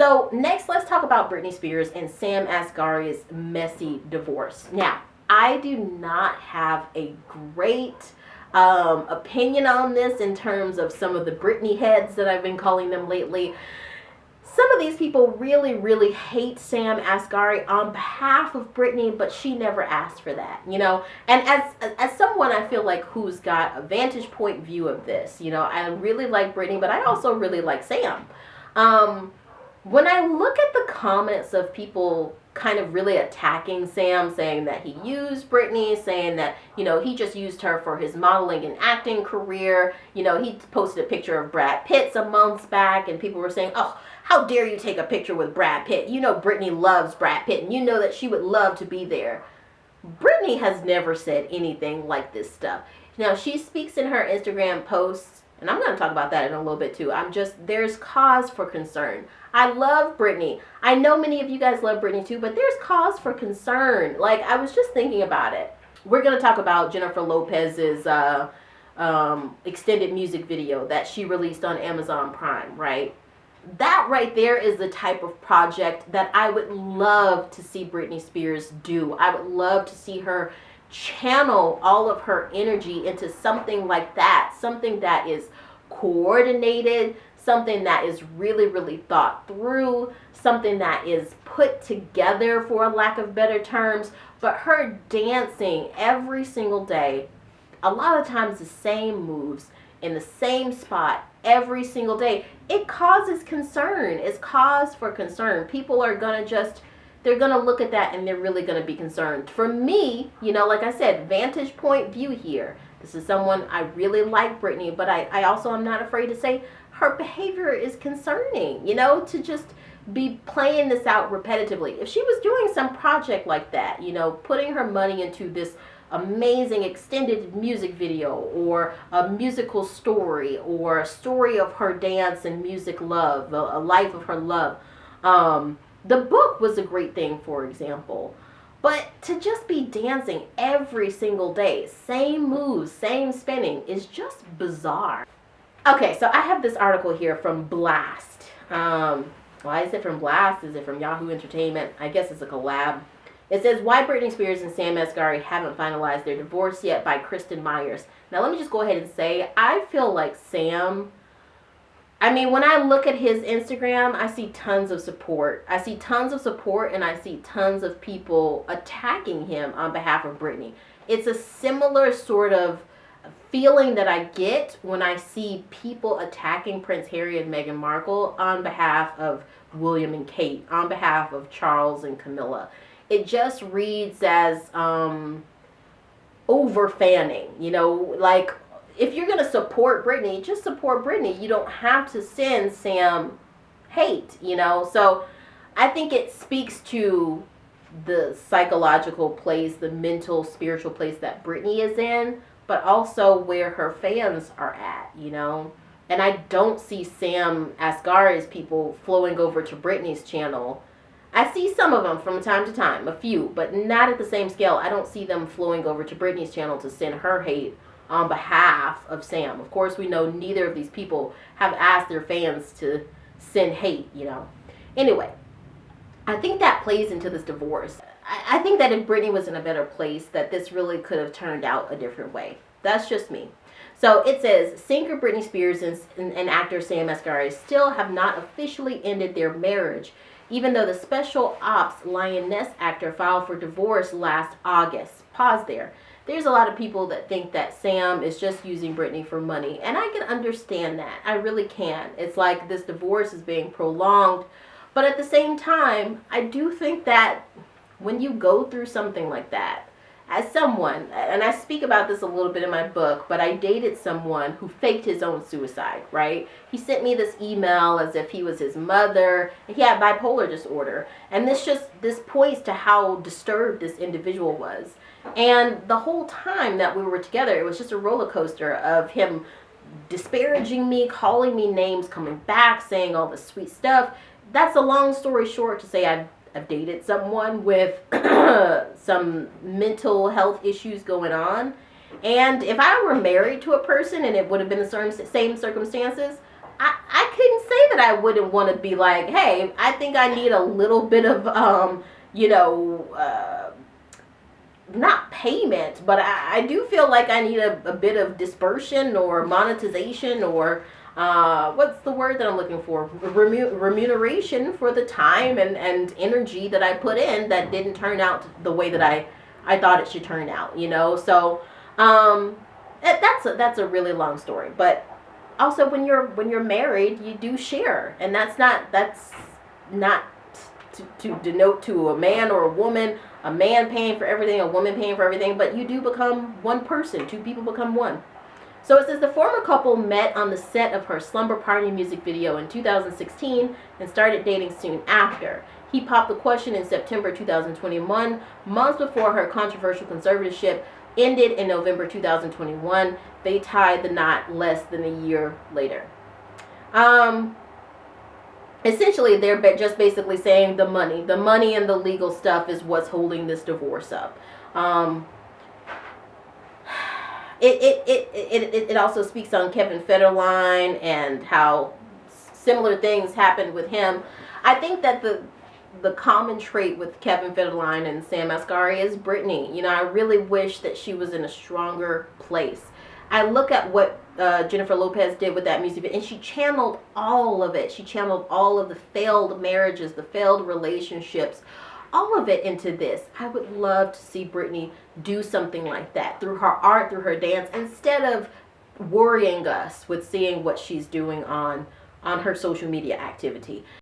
So next, let's talk about Britney Spears and Sam Asghari's messy divorce. Now, I do not have a great opinion on this in terms of some of the Britney heads that I've been calling them lately. Some of these people really, really hate Sam Asghari on behalf of Britney, but she never asked for that, you know? And as someone, I feel like, who's got a vantage point view of this, you know, I really like Britney, but I also really like Sam. When I look at the comments of people kind of really attacking Sam, saying that he used Britney, saying that, you know, he just used her for his modeling and acting career. You know, he posted a picture of Brad Pitt some months back, and people were saying, oh, how dare you take a picture with Brad Pitt? You know Britney loves Brad Pitt, and you know that she would love to be there. Britney has never said anything like this stuff. Now, she speaks in her Instagram posts, and I'm going to talk about that in a little bit too. There's cause for concern. I love Britney. I know many of you guys love Britney too, but there's cause for concern. Like, I was just thinking about it. We're going to talk about Jennifer Lopez's extended music video that she released on Amazon Prime, right? That right there is the type of project that I would love to see Britney Spears do. I would love to see her channel all of her energy into something like that, something that is coordinated, something that is really, really thought through, something that is put together, for lack of better terms. But her dancing every single day, a lot of times the same moves in the same spot every single day, it causes concern. It's cause for concern. People are gonna they're gonna look at that and they're really gonna be concerned. For me, you know, like I said, vantage point view here. This is someone, I really like Britney, but I also am not afraid to say her behavior is concerning, you know, to just be playing this out repetitively. If she was doing some project like that, you know, putting her money into this amazing extended music video, or a musical story, or a story of her dance and music love, a life of her love. The book was a great thing, for example. But to just be dancing every single day, same moves, same spinning, is just bizarre. Okay, so I have this article here from Blast. Why is it from Blast? Is it from Yahoo Entertainment? I guess it's a collab. It says, why Britney Spears and Sam Asghari haven't finalized their divorce yet, by Kristen Myers. Now, let me just go ahead and say, I feel like Sam, I mean, when I look at his Instagram, I see tons of support. I see tons of support, and I see tons of people attacking him on behalf of Britney. It's a similar sort of feeling that I get when I see people attacking Prince Harry and Meghan Markle on behalf of William and Kate, on behalf of Charles and Camilla. It just reads as over fanning, you know, like, if you're going to support Britney, just support Britney. You don't have to send Sam hate, you know. So I think it speaks to the psychological place, the mental, spiritual place that Britney is in, but also where her fans are at, you know. And I don't see Sam Asghari's people flowing over to Britney's channel. I see some of them from time to time, a few, but not at the same scale. I don't see them flowing over to Britney's channel to send her hate on behalf of Sam. Of course, we know neither of these people have asked their fans to send hate, you know. Anyway, I think that plays into this divorce. I think that if Britney was in a better place, that this really could have turned out a different way. That's just me. So it says, singer Britney Spears and actor Sam Asghari still have not officially ended their marriage, even though the special ops lioness actor filed for divorce last August. Pause there. There's a lot of people that think that Sam is just using Britney for money, and I can understand that. I really can. It's like this divorce is being prolonged, but at the same time, I do think that when you go through something like that, as someone, and I speak about this a little bit in my book, but I dated someone who faked his own suicide, right? He sent me this email as if he was his mother, and he had bipolar disorder. And this points to how disturbed this individual was. And the whole time that we were together, it was just a roller coaster of him disparaging me, calling me names, coming back, saying all this sweet stuff. That's a long story short to say I've dated someone with some mental health issues going on. And if I were married to a person and it would have been the same circumstances, I couldn't say that I wouldn't want to be like, hey, I think I need a little bit of, not payment, but I do feel like I need a bit of dispersion or monetization or what's the word that I'm looking for? Remuneration for the time and energy that I put in that didn't turn out the way that I thought it should turn out, you know? So that's a really long story. But also when you're married, you do share, and that's not to denote to a man or a woman, a man paying for everything, a woman paying for everything, but you do become one person. Two people become one. So it says the former couple met on the set of her Slumber Party music video in 2016 and started dating soon after. He popped the question in September 2021, months before her controversial conservatorship ended in November 2021. They tied the knot less than a year later. Essentially, they're just basically saying the money and the legal stuff is what's holding this divorce up. It also speaks on Kevin Federline and how similar things happened with him. I think that the common trait with Kevin Federline and Asghari is Britney. You know, I really wish that she was in a stronger place. I look at what Jennifer Lopez did with that music video, and she channeled all of it. She channeled all of the failed marriages, the failed relationships, all of it into this. I would love to see Britney do something like that through her art, through her dance, instead of worrying us with seeing what she's doing on her social media activity.